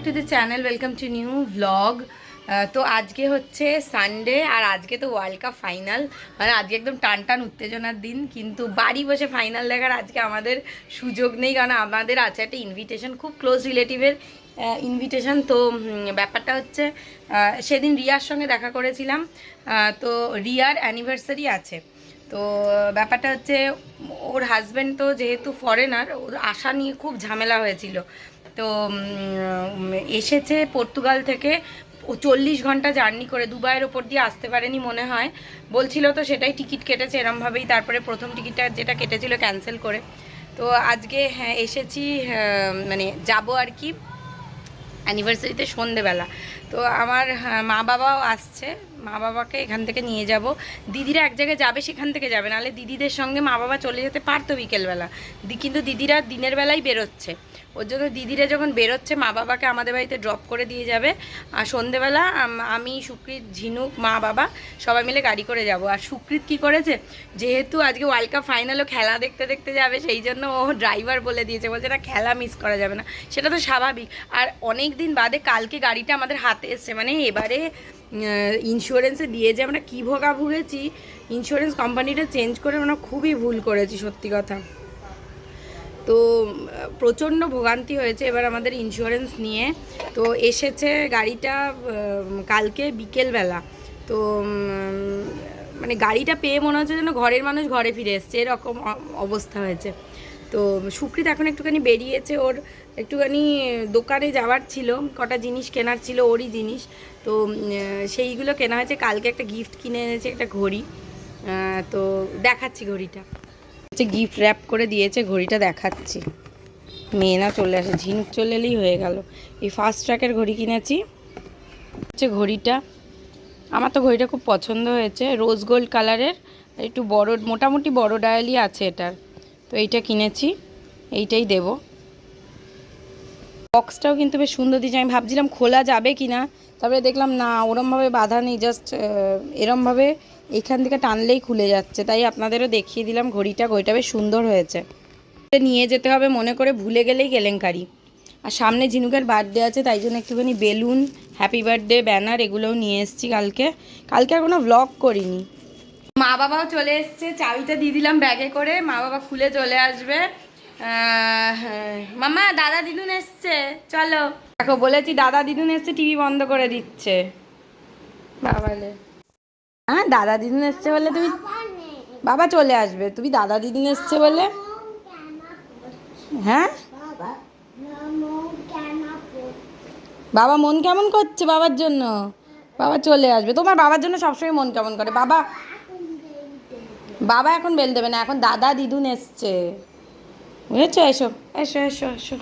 To the channel, welcome to new blog. তো আজকে হচ্ছে সানডে আর আজকে তো ওয়ার্ল্ড কাপ ফাইনাল, মানে আজকে একদম টান টান উত্তেজনার দিন। কিন্তু বাড়ি বসে ফাইনাল দেখার আজকে আমাদের সুযোগ নেই, কারণ আমাদের আছে একটা ইনভিটেশন, খুব ক্লোজ রিলেটিভের ইনভিটেশন। তো ব্যাপারটা হচ্ছে সেদিন রিয়ার সঙ্গে দেখা করেছিলাম, তো রিয়ার অ্যানিভার্সারি আছে। তো ব্যাপারটা হচ্ছে ওর হাজব্যান্ড তো যেহেতু ফরেনার, ওর আসা নিয়ে খুব ঝামেলা হয়েছিল। তো এসেছে পর্তুগাল থেকে, ও 40 ঘন্টা জার্নি করে দুবাইয়ের ওপর দিয়ে আসতে পারেনি মনে হয়, বলছিল। তো সেটাই টিকিট কেটেছে এরমভাবেই, তারপরে প্রথম টিকিটটা যেটা কেটেছিল ক্যান্সেল করে। তো আজকে হ্যাঁ এসেছি, মানে যাবো আর কি অ্যানিভার্সারিতে সন্ধেবেলা। তো আমার মা বাবাও আসছে, মা বাবাকে এখান থেকে নিয়ে যাব। দিদিরা এক জায়গায় যাবে, সেখান থেকে যাবে, নাহলে দিদিদের সঙ্গে মা বাবা চলে যেতে পারতো বিকেলবেলা। কিন্তু দিদিরা দিনের বেলায় বেরোচ্ছে, ওর জন্য দিদিরা যখন বেরোচ্ছে মা বাবাকে আমাদের বাড়িতে ড্রপ করে দিয়ে যাবে। আর সন্ধেবেলা আমি, সুকৃত, ঝিনুক, মা বাবা সবাই মিলে গাড়ি করে যাব। আর সুকৃত কী করেছে, যেহেতু আজকে ওয়ার্ল্ড কাপ ফাইনালও খেলা দেখতে দেখতে যাবে, সেই জন্য ও ড্রাইভার বলে দিয়েছে, বলছে না খেলা মিস করা যাবে না। সেটা তো স্বাভাবিক। আর অনেক দিন বাদে কালকে গাড়িটা আমাদের হাতে এসছে, মানে এবারে ইন্স্যুরেন্সে দিয়ে যে আমরা কী ভোগা ভুগেছি, ইন্স্যুরেন্স কোম্পানিটা চেঞ্জ করে আমরা খুবই ভুল করেছি সত্যি কথা। তো প্রচণ্ড ভোগান্তি হয়েছে এবার আমাদের ইন্স্যুরেন্স নিয়ে। তো এসেছে গাড়িটা কালকে বিকেলবেলা। তো মানে গাড়িটা পেয়ে মনে হচ্ছে যেন ঘরের মানুষ ঘরে ফিরে এসছে, এরকম অবস্থা হয়েছে। তো সুকৃত এখন একটুখানি বেরিয়েছে, ওর একটুখানি দোকানে যাওয়ার ছিল, কটা জিনিস কেনার ছিল ওরই জিনিস। তো সেইগুলো কেনা হয়েছে। কালকে একটা গিফট কিনে এনেছে, একটা ঘড়ি। তো দেখাচ্ছি ঘড়িটা, গিফট র্যাপ করে দিয়েছে, ঘড়িটা দেখাচ্ছি। মেয়ে না চলে আসে, ঝিনুক চলে এলেই হয়ে গেল। এই ফাস্ট ট্র্যাকের ঘড়ি কিনেছি, হচ্ছে ঘড়িটা। আমার তো ঘড়িটা খুব পছন্দ হয়েছে, রোজ গোল্ড কালারের, একটু বড়, মোটামুটি বড় ডায়ালই আছে এটার। তো এইটা কিনেছি, এইটাই দেব। বক্সটাও কিন্তু বেশ সুন্দর দিয়েছে। আমি ভাবছিলাম খোলা যাবে কি না, তারপরে দেখলাম না, ওরমভাবে বাঁধা নেই, জাস্ট এরমভাবে এইখান থেকে টানলেই খুলে যাচ্ছে। তাই আপনাদেরও দেখিয়ে দিলাম ঘড়িটা বেশ সুন্দর হয়েছে। নিয়ে যেতে হবে মনে করে, ভুলে গেলেই কেলেঙ্কারি। আর সামনে ঝিনুকের বার্থডে আছে, তাই জন্য একটুখানি বেলুন, হ্যাপি বার্থডে ব্যানার এগুলোও নিয়ে এসেছি। কালকে আর কোনো ভ্লগ করিনি। মা বাবাও চলে এসছে, চাবিটা দিয়ে দিলাম ব্যাগে করে, মা বাবা খুলে চলে আসবে। মামা দাদা দিদুন এসছে, চলো। দেখো বলেছি দাদা দিদুন এসছে, টিভি বন্ধ করে দিচ্ছে। বাবালে, হ্যাঁ দাদা দিদুন এসছে বলে তুমি, বাবা চলে আসবে, তুমি দাদা দিদুন এসছে বলে। হ্যাঁ বাবা মন কেমন করছে বাবার জন্য, বাবা চলে আসবে। তোমার বাবার জন্য সবসময় মন কেমন করে বাবা। বাবা এখন বেল দেবে না, এখন দাদা দিদুন এসছে, বুঝেছো? এসো এসো এসো এসো।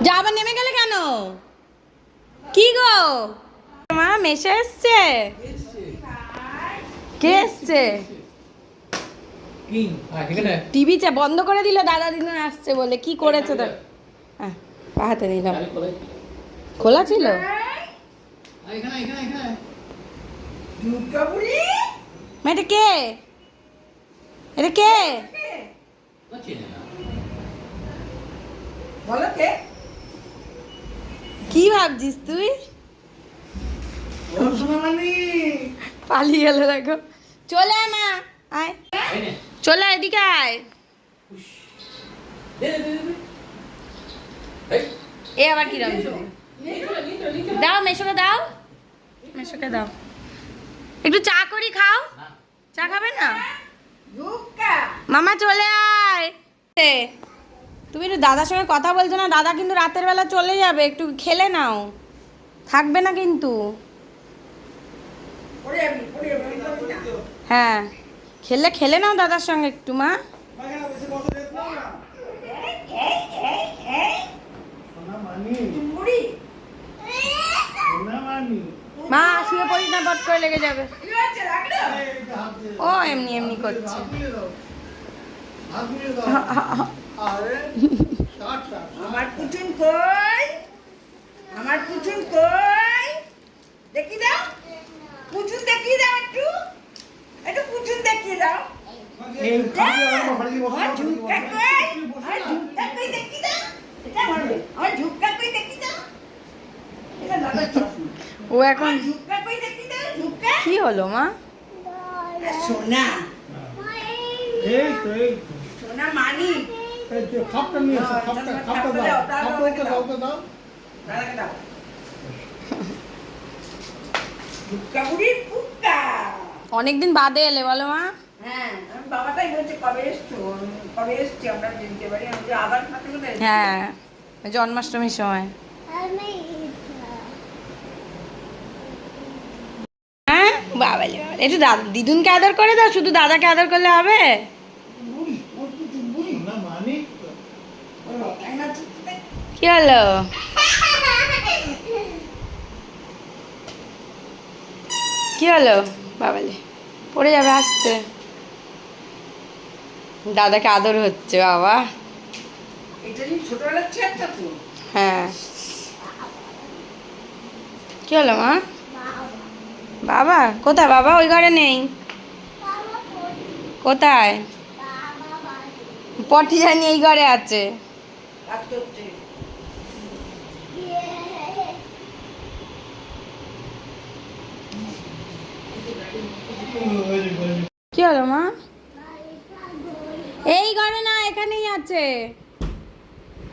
যা আবার নেমে গেলে কেন? কি গো মা, মেশে এসছে? কে এসছে? টিভি বন্ধ করে দিল দাদা দিদুন আসছে বলে। কি করেছে তো? হ্যাঁ হাতে দিলাম, খোলা ছিল। এটা কে? এটা কে? বলো কে? কি ভাবছিস তুই? পালিয়ে গেল দেখো। চলে আয় মা, আয় চলে এদিকে আয়। এ আবার কি রকম? দাও মেশোকে দাও, মেশোকে দাও, একটু চা করি খাও। চা খাবে না? মামা চলে আয়। তুমি একটু দাদার সঙ্গে কথা বলছো না? দাদা কিন্তু রাতের বেলা চলে যাবে, একটু খেলে নাও, থাকবে না কিন্তু। হ্যাঁ খেলে নাও দাদার সঙ্গে একটু। মা মা শুয়ে পড়ি না, বট করে লেগে যাবে। ও এমনি এমনি করছে। আমার পুতুল কই, আমার পুতুল কই, দেখি দাও, পুতুল দেখিয়ে দাও, একটু একটু পুতুল দেখিয়ে দাও। এইটা আমার ঝুঁকা কই দেখি দাও। এটা দাদার চশমা। ও এখন আমার ঝুঁকা কই দেখি দাও, ঝুঁকা। কি হলো মা? সোনা, এই তো সোনা মানি। এই যে খাপটা নিয়ে এসো, খাপটা দাও, খাপটা দাও। দাদাকে দাও। ঝুঁকা বুড়ির পুক্কা। অনেকদিন বাদে এলে বলো মা? হ্যাঁ, আমি বাবাটাই বলছে কবে এসছো? কবে এসছি আমরা দিনকে বাড়ি? আমি যে আবার খাতে কোথায়? হ্যাঁ, ওই জন্মাষ্টমীর সময়। হ্যাঁ বাবালে বাবা, একটু দিদুনকে আদর করে দাও, শুধু দাদাকে আদর করলে হবে? বুড়ি, ওর কিছু বুড়ি না মানে তাই না, ঠিক ঠিক। কি হলো? কি হলো বাবালে? পড়ে যাবে আসতে। দাদাকে আদর হচ্ছে বাবা। এটা কি ছোটবেলার চেয়ারটা তো? হ্যাঁ। কি হলো মা? বাবা কোথায়? বাবা ওই ঘরে নেই। কোথায়? পটি জানি এই ঘরে আছে। কাজ করছে। কি হলো মা? এই ঘরে না, এখানেই আছে,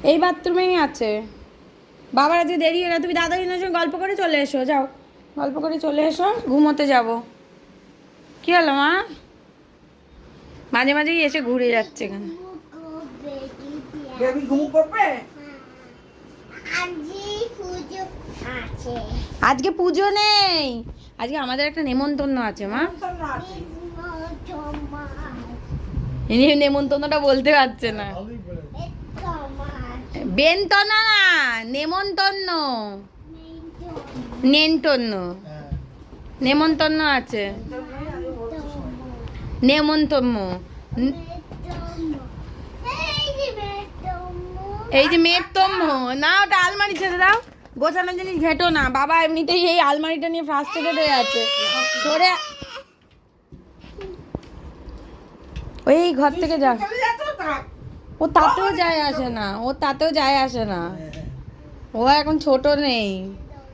এই বাথরুমেই আছে। বাবার আজকে দেরি হয়ে গেল, তুমি দাদা দিনের সঙ্গে গল্প করে চলে এসো, যাও গল্প করে চলে এসো, ঘুমোতে যাব। কি হলো মা? মাঝে মাঝেই এসে ঘুরে যাচ্ছে এখানে। বেবি ঘুম করবে? আজকে পুজো নেই, আজকে আমাদের একটা নেমন্তন্ন আছে মা। ইনি নেমন্তন্নটা বলতে পারছে না। বেন্তনা না, নেমন্তন্ন, নেন্তন্ন, নেমন্তন্ন আছে, নেমন্তন্ন। এই যে মেয়েতম্য না, ওটা আলমারি ছেড়ে দাও, গোছানো জিনিস ঘেটো না। বাবা এমনিতেই এই আলমারিটা নিয়ে ফ্রাস্ট্রেটেড হয়ে আছে। সরে ওই ঘর থেকে যা। চলে যাচ্ছ থাক। ও তাতেও যায় আসে না, ও তাতেও যায় আসে না। ও এখন ছোট নেই,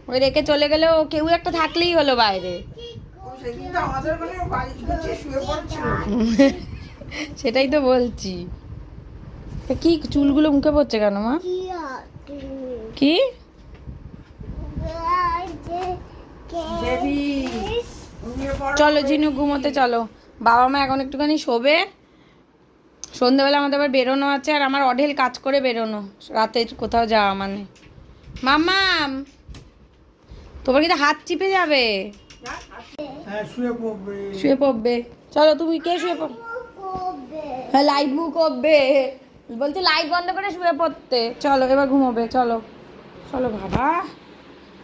ওই রেখে চলে গেলে ও কেউ একটা থাকলেই হলো বাইরে। ও সেদিন তো আমাদের ওখানে বাড়ি গুছিয়ে শুয়ে পড়ছিল। সেটাই তো বলছি। তা কি চুলগুলো মুখে পড়ছে কেন মা? কি বেবি ঘুমিয়ে পড়ো। চলো জিনু ঘুমোতে চলো। বাবা মা এখন একটুখানি শোবে, সন্ধ্যেবেলা আমাদের আবার বেরোনো আছে, আর আমার অঢেল কাজ করে বেরোনো, রাতে কোথাও যাওয়া মানে। মাম্মাম তোমার কিন্তু হাত চিপে যাবে, হ্যাঁ শুয়ে পড়বে। শুয়ে পড়বে। চলো তুমি কে শুয়ে পড়? হ্যাঁ লাইট বুক করবে, বলছে লাইট বন্ধ করে শুয়ে পড়তে। চলো এবার ঘুমোবে, চলো চলো বাবা,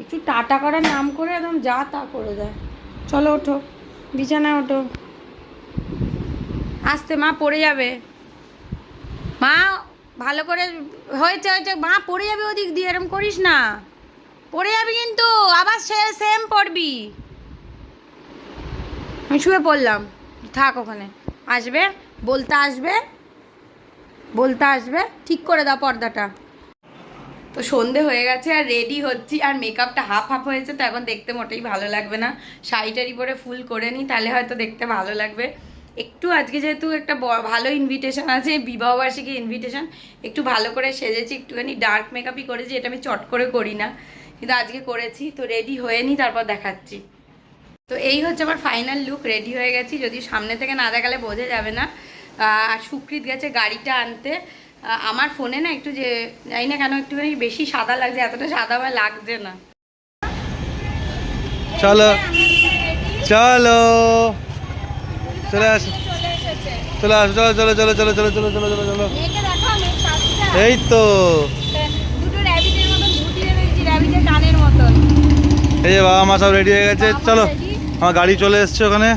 একটু টাটা করার নাম করে একদম যা তা করে দেয়। চলো ওঠো, বিছানায় ওঠো, আস্তে, মা পড়ে যাবে। মা ভালো করে, হয়েছে হয়েছে, মা পড়ে যাবে ওদিক দিয়ে, এরকম করিস না, পড়ে যাবি কিন্তু, আবার সেম পড়বি। আমি শুয়ে পড়লাম, থাক ওখানে, আসবে বলতে, আসবে বলতে, আসবে, ঠিক করে দাও পর্দাটা। তো সন্ধে হয়ে গেছে আর রেডি হচ্ছি, আর মেকআপটা হাফ হাফ হয়েছে, তো এখন দেখতে মোটেই ভালো লাগবে না। শাড়ি টাড়ি পরে ফুল করে নিই, তাহলে হয়তো দেখতে ভালো লাগবে। একটু আজকে যেহেতু একটা ভালো ইনভিটেশন আছে, বিবাহবার্ষিকী ইনভিটেশন, একটু ভালো করে সেজেছি, একটুখানি ডার্ক মেকআপই করেছি, এটা আমি চট করে করি না, কিন্তু আজকে করেছি। তো রেডি হয়ে নিই, তারপর দেখাচ্ছি। তো এই হচ্ছে আমার ফাইনাল লুক, রেডি হয়ে গেছি, যদি সামনে থেকে না দেখালে বোঝা যাবে না। আর সুকৃত গেছে গাড়িটা আনতে। আমার ফোনে না একটু, যে জানি না কেন একটুখানি বেশি সাদা লাগছে, এতটা সাদা আমার লাগছে না। চলো চলো চলে আসো, চলে আসো, চলো চলো চলো চলো চলো চলো চলো চলো চলো, এই তো এই যে বাবা মা সব রেডি হয়ে গেছে। চলো আমার গাড়ি চলে এসছে, ওখানে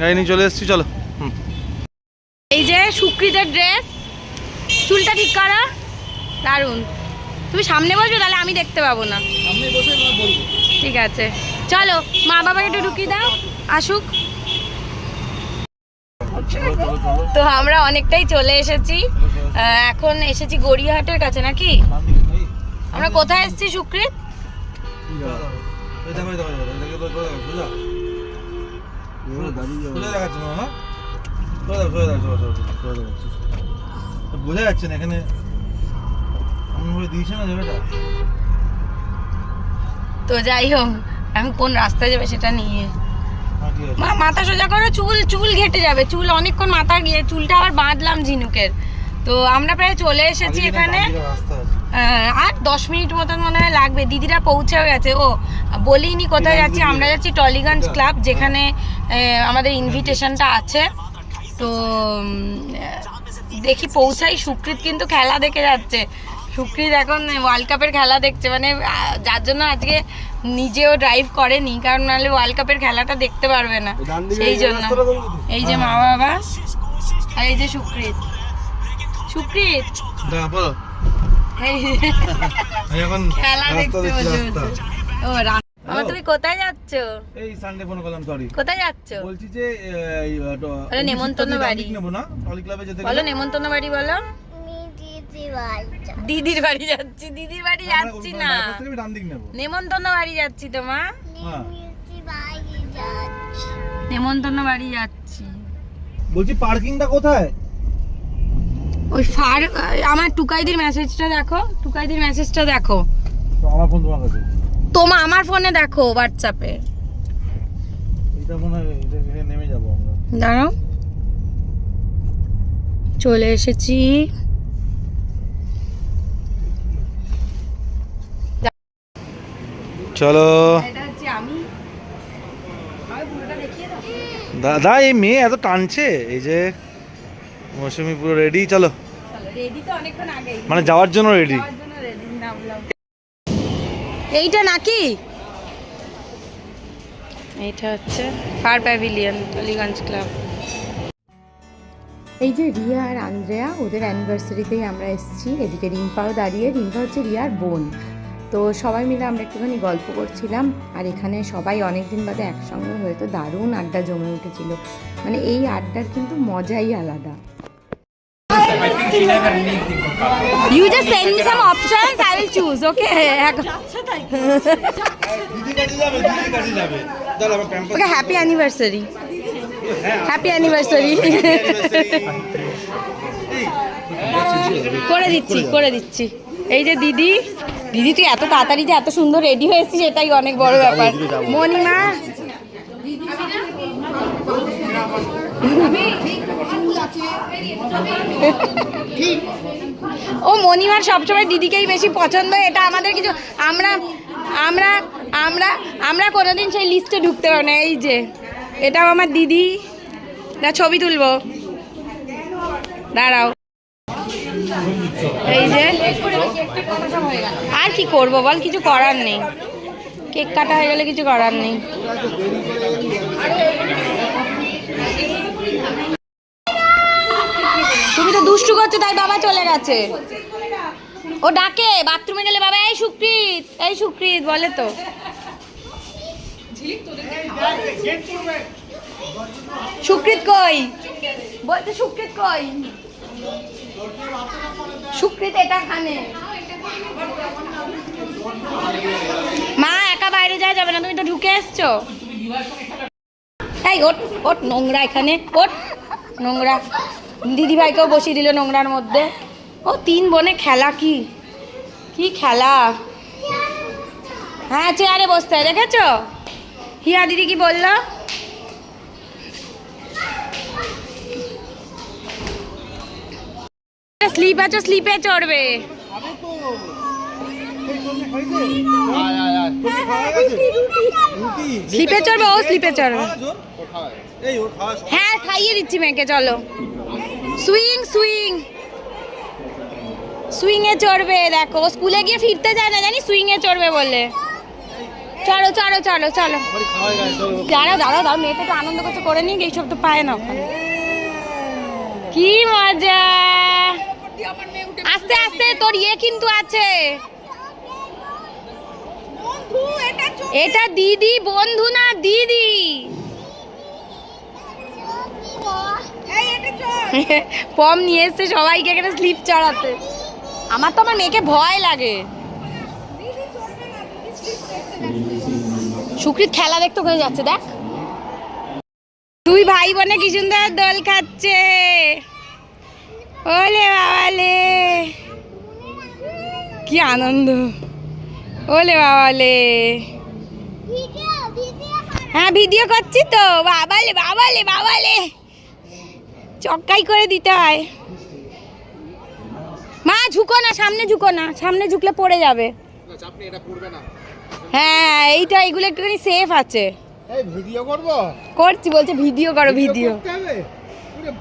গাড়ি নিয়ে চলে এসছি, চলো। এই যে সুকৃতের ড্রেস, চুলটা ঠিক করা দারুণ। তুমি সামনে বসবে, তাহলে আমি দেখতে পাবো না। ঠিক আছে চলো, মা বাবাকে একটু ঢুকিয়ে দাও, আসুক। তো আমরা অনেকটাই চলে এসেছি, এখন এসেছি গড়িয়াহাটের কাছে নাকি। আমরা কোথায় এসেছি সুকৃত? বোঝা যাচ্ছে না এখানে দিয়েছে না জায়গাটা। তো যাই হোক, এখন কোন রাস্তায় যাবে সেটা নিয়ে মা মাথা সোজা করো, চুল ঘেটে যাবে, চুল অনেকক্ষণ মাথা গিয়ে চুলটা আবার বাঁধলাম ঝিনুকের। তো আমরা প্রায় চলে এসেছি এখানে, আর 10 মিনিট মতন মনে হয় লাগবে। দিদিরা পৌঁছেও গেছে। ও বলিনি কোথায় যাচ্ছি, আমরা যাচ্ছি টলিগঞ্জ ক্লাব, যেখানে আমাদের ইনভিটেশনটা আছে। তো দেখি পৌঁছাই। সুকৃত কিন্তু খেলা দেখে যাচ্ছে। সুকৃত এখন ওয়ার্ল্ড কাপের খেলা দেখছে, মানে যার জন্য আজকে নিজেও ড্রাইভ করেনি, কারণ নাহলে ওয়ার্ল্ড কাপের খেলাটা দেখতে পারবে না, সেই জন্য। এই যে মা বাবা, আর এই যে সুকৃত। খেলা দেখতে বসে। ও মামা, তুমি কোথায় যাচ্ছ? এই সানডে ফোন করলাম, সরি। কোথায় যাচ্ছ? বলছি যে নেমন্তন্ন বাড়ি নেব না, টলি ক্লাবে যেতে বলো। নেমন্তন্ন বাড়ি বলো। দিদির বাড়ি যাচ্ছি। দিদির বাড়ি যাচ্ছি না, ডান দিক নেব। নেমন্তন্ন বাড়ি যাচ্ছি তো মা, হ্যাঁ নেমন্তন্ন বাড়ি যাচ্ছি। বলছি পার্কিংটা কোথায়? ওই আমার টুকাইদির মেসেজটা দেখো, টুকাইদির মেসেজটা দেখো। আমার ফোন তোমার কাছে? আমার ফোনে দেখো, হোয়াটসঅ্যাপে। এটা মনে হয় এটা নেমে যাব আমরা। দাঁড়াও, চলে এসেছি। চলো এটা হচ্ছে আমি। দাদা, এই মেয়ে এত টানছে। এই যে মৌসুমি পুরো রেডি। চলো, রেডি তো অনেকক্ষণ আগেই, মানে যাওয়ার জন্য রেডি। এইটা নাকি? এইটা হচ্ছে ফার প্যাভিলিয়ন, টলিগঞ্জ ক্লাব। এই যে রিয়া আর আন্দ্রেয়া, ওদের অ্যানিভার্সারিতেই আমরা এসেছি। এদিকে রিম্পাও দাঁড়িয়ে। রিম্পা হচ্ছে রিয়ার বোন। তো সবাই মিলে আমরা একটুখানি গল্প করছিলাম, আর এখানে সবাই অনেক দিন বাদে একসঙ্গে হয়তো দারুণ আড্ডা জমে উঠেছিল। মানে এই আড্ডার কিন্তু মজাই আলাদা। You just send me some options, I will choose, okay? Okay, happy anniversary. Happy anniversary. করে দিচ্ছি। এই যে দিদি, তুই এত তাড়াতাড়ি যে এত সুন্দর রেডি হয়েছিস, এটাই অনেক বড় ব্যাপার। মণিমা, ও মণিমার সবসময় দিদিকেই বেশি পছন্দ। এটা আমাদের কিছু, আমরা কোনোদিন সেই লিস্টে ঢুকতে পারবো না। এই যে এটাও আমার দিদি। না, ছবি তুলবো, দাঁড়াও। এই যে, আর কি করবো বল, কিছু করার নেই। কেক কাটা হয়ে গেলে কিছু করার নেই। তুমি তো দুষ্টু করছো, তাই বাবা চলে গেছে। ও ডাকে বাথরুমে গেলে বাবা, এই সুকৃত বলে তো। সুকৃত কই বলতে, সুকৃত কই? সুকৃত এটা খানে। মা একা বাইরে যাওয়া যাবে না, তুমি তো ঢুকে এসছো। এই ওট নোংরা, এখানে ওট নোংরা। দিদি ভাইকেও বসিয়ে দিল নোংরার মধ্যে। ও 3 বোনে খেলা, কি খেলা। হ্যাঁ, চেয়ারে বসতে হয়, দেখেছো? হিয়া দিদি কি বললো? স্লিপ আছে, স্লিপে চড়বে। স্লিপে চড়বে, ও স্লিপে চড়বে। হ্যাঁ, খাইয়ে দিচ্ছি মেয়েকে। চলো, সুইং এ চড়বে। দেখো, স্কুলে গিয়ে ফিরতে যায় না, জানি সুইং এ চড়বে বলে। চলো, দাঁড়াও, মেয়েটা একটু আনন্দ করতে করে নিই, এইসব তো পায় না ওখানে। কি মজা। আস্তে আস্তে, তোর ইয়ে কিন্তু আছে। এটা দিদি, বন্ধু না দিদি। পম নিয়ে এসছে সবাইকে এখানে স্লিপ চড়াতে। আমার তো আমার মেয়েকে ভয় লাগে। সুকৃত খেলা দেখতে হয়ে যাচ্ছে, দেখ দুই ভাই বোনে কি সুন্দর দোল খাচ্ছে। ওলে বাবালে কি আনন্দ, ওলে বাবালে। হ্যাঁ ভিডিও করছি তো। বাবালে বাবালে বাবালে, চক্কাই করে দিতে হয়। মা ঝুঁকো না, সামনে ঝুঁকো না, সামনে ঝুঁকলে পড়ে যাবে। হ্যাঁ এইটা, এগুলো একটুখানি সেফ আছে। এই ভিডিও করব, করছি, বলছে ভিডিও করো ভিডিও।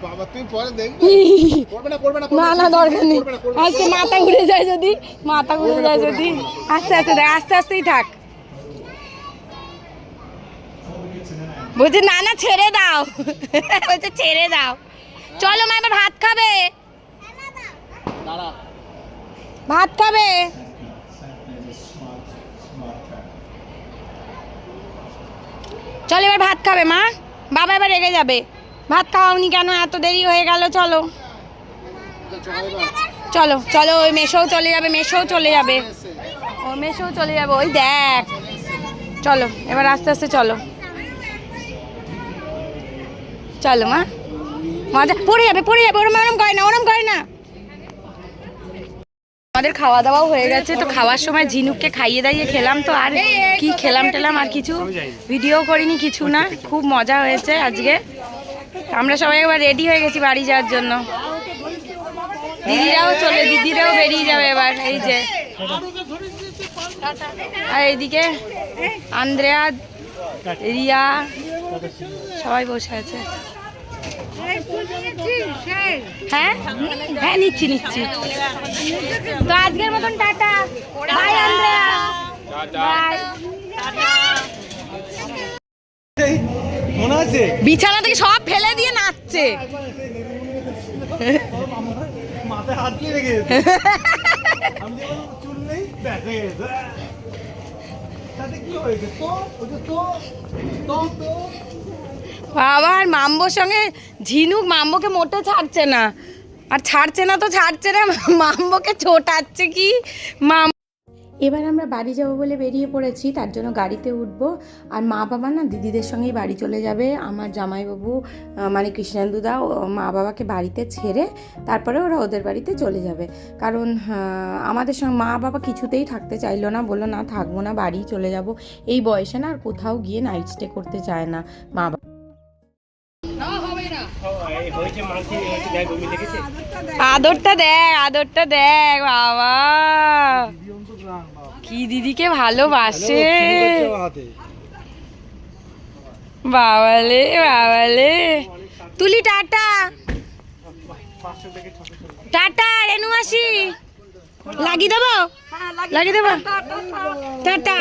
বাবা তুই পরে দেখবি, করবে না না না দরকার নেই, আজকে মাথা ঘুরে যায় যদি, মাথা ঘুরে যায় যদি। আস্তে আস্তে দেখ, আস্তে আস্তেই থাক। বলছে না না ছেড়ে দাও, বলছে ছেড়ে দাও। চলো মা এবার ভাত খাবে, ভাত খাবে। চলো এবার ভাত খাবে মা, বাবা এবার রেগে যাবে। ভাত খাওয়াওনি কেন, এত দেরি হয়ে গেল। চলো চলো চলো, ওই মেশোও চলে যাবে, মেশোও চলে যাবে, ও মেশোও চলে যাবে, ওই দেখ। চলো এবার আস্তে আস্তে চলো, চলো মা। মজা পড়ে যাবে, পড়ে যাবে, ওরম ওরম করে না, ওরম করে না। আমাদের খাওয়া দাওয়াও হয়ে গেছে, তো খাওয়ার সময় ঝিনুককে খাইয়ে দাইয়ে খেলাম। তো আর কি খেলাম টেলাম আর কিছু ভিডিও করিনি, কিছু না। খুব মজা হয়েছে আজকে। আমরা সবাই একবার রেডি হয়ে গেছি বাড়ি যাওয়ার জন্য। দিদিরাও বেরিয়ে যাবে এবার, এই যে। আর এইদিকে আন্দ্রেয়া, রিয়া সবাই বসে আছে। হ্যাঁ হ্যাঁ নিচ্ছি নিচ্ছি। তো আজকের মতন টাটা, বাই আন্দ্রেয়া, বাই। মনে আছে বিছানা থেকে সব ফেলে দিয়ে নাচছে। মাথায় হাত দিয়ে রেখে আমি চুল নেই, ব্যাস হয়ে গেছে। তাতে কি হয়েছে তো, বাবা আর মাম্বোর সঙ্গে ঝিনুক মাম্বোকে মোটে ছাড়ছে না, আর ছাড়ছে না তো ছাড়ছে না, মাম্বোকে ছোটাচ্ছে কি মাম। এবার আমরা বাড়ি যাব বলে বেরিয়ে পড়েছি, তার জন্য গাড়িতে উঠবো। আর মা বাবা না দিদিদের সঙ্গেই বাড়ি চলে যাবে। আমার জামাইবাবু মানে কৃষ্ণেন্দুদা মা বাবাকে বাড়িতে ছেড়ে তারপরে ওরা ওদের বাড়িতে চলে যাবে। কারণ আমাদের সঙ্গে মা বাবা কিছুতেই থাকতে চাইলো না, বললো না থাকবো না, বাড়ি চলে যাব। এই বয়সে না আর কোথাও গিয়ে নাইট স্টে করতে চায় না মা বাবা। আদরটা দেখ, আদরটা দেখ, বাবা কি দিদিকে ভালোবাসে। বাবালে বাবালে, তুলি টাটা, টাটা রেনু মাসি, লাগিয়ে দেবো, লাগিয়ে দেবো, টাটা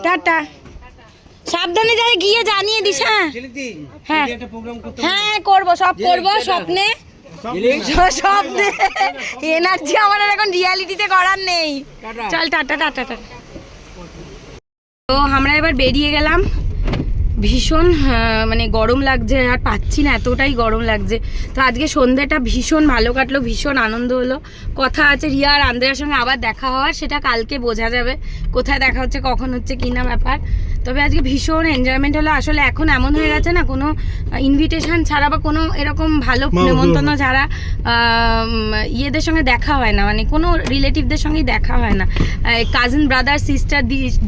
টাটা। সাবধানে যাই, গিয়ে জানিয়ে দিস। হ্যাঁ হ্যাঁ করবো, সব করবো, স্বপ্নে স্বপ্নে। এনার্জি আমার এখন রিয়ালিটিতে করার নেই। চল টাটা টাটা টাটা। তো আমরা এবার বেরিয়ে গেলাম। ভীষণ মানে গরম লাগছে, আর পাচ্ছি না, এতটাই গরম লাগছে। তো আজকে সন্ধ্যাটা ভীষণ ভালো কাটলো, ভীষণ আনন্দ হলো। কথা আছে রিয়া আর আন্দ্রেয়ার সঙ্গে আবার দেখা হওয়ার, সেটা কালকে বোঝা যাবে কোথায় দেখা হচ্ছে, কখন হচ্ছে, কি না ব্যাপার। তবে আজকে ভীষণ এনজয়মেন্ট হলো। আসলে এখন এমন হয়ে গেছে না, কোনো ইনভিটেশন ছাড়া বা কোনো এরকম ভালো নেমন্তন্ন ছাড়া ইয়েদের সঙ্গে দেখা হয় না, মানে কোনো রিলেটিভদের সঙ্গেই দেখা হয় না। কাজিন ব্রাদার সিস্টার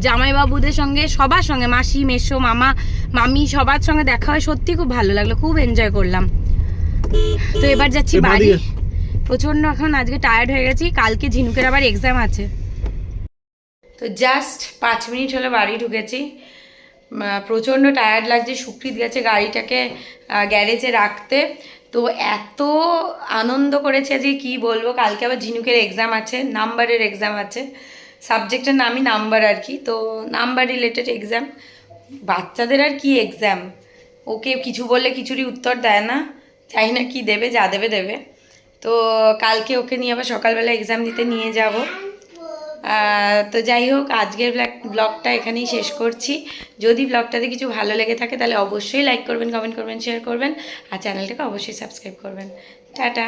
জামাইবাবুদের সঙ্গে, সবার সঙ্গে, মাসি মেসো মামা মামি সবার সঙ্গে দেখা হয়। সত্যি খুব ভালো লাগলো, খুব এনজয় করলাম। তো এবার যাচ্ছি বাড়ি। প্রচণ্ড এখন আজকে টায়ার্ড হয়ে গেছি, কালকে ঝিনুকের আবার এক্সাম আছে। তো জাস্ট 5 মিনিট হলো বাড়ি ঢুকেছি। প্রচণ্ড টায়ার্ড লাগছে। সুকৃত গেছে গাড়িটাকে গ্যারেজে রাখতে। তো এত আনন্দ করেছে যে কি বলবো। কালকে আবার ঝিনুকের এক্সাম আছে, নাম্বারের এক্সাম আছে, সাবজেক্টের নামই নাম্বার আর কি। তো নাম্বার রিলেটেড এক্সাম। বাচ্চাদের আর কি এক্সাম, ওকে কিছু বললে কিছুরই উত্তর দেয় না, চাই না কি দেবে, যা দেবে দেবে। তো কালকে ওকে নিয়ে আবার সকালবেলা এক্সাম দিতে নিয়ে যাব। তো যাই হোক, আজকের ব্লগটা এখানেই শেষ করছি। যদি ব্লগটাতে কিছু ভালো লেগে থাকে তাহলে অবশ্যই লাইক করবেন, কমেন্ট করবেন, শেয়ার করবেন, আর চ্যানেলটাকে অবশ্যই সাবস্ক্রাইব করবেন। টাটা।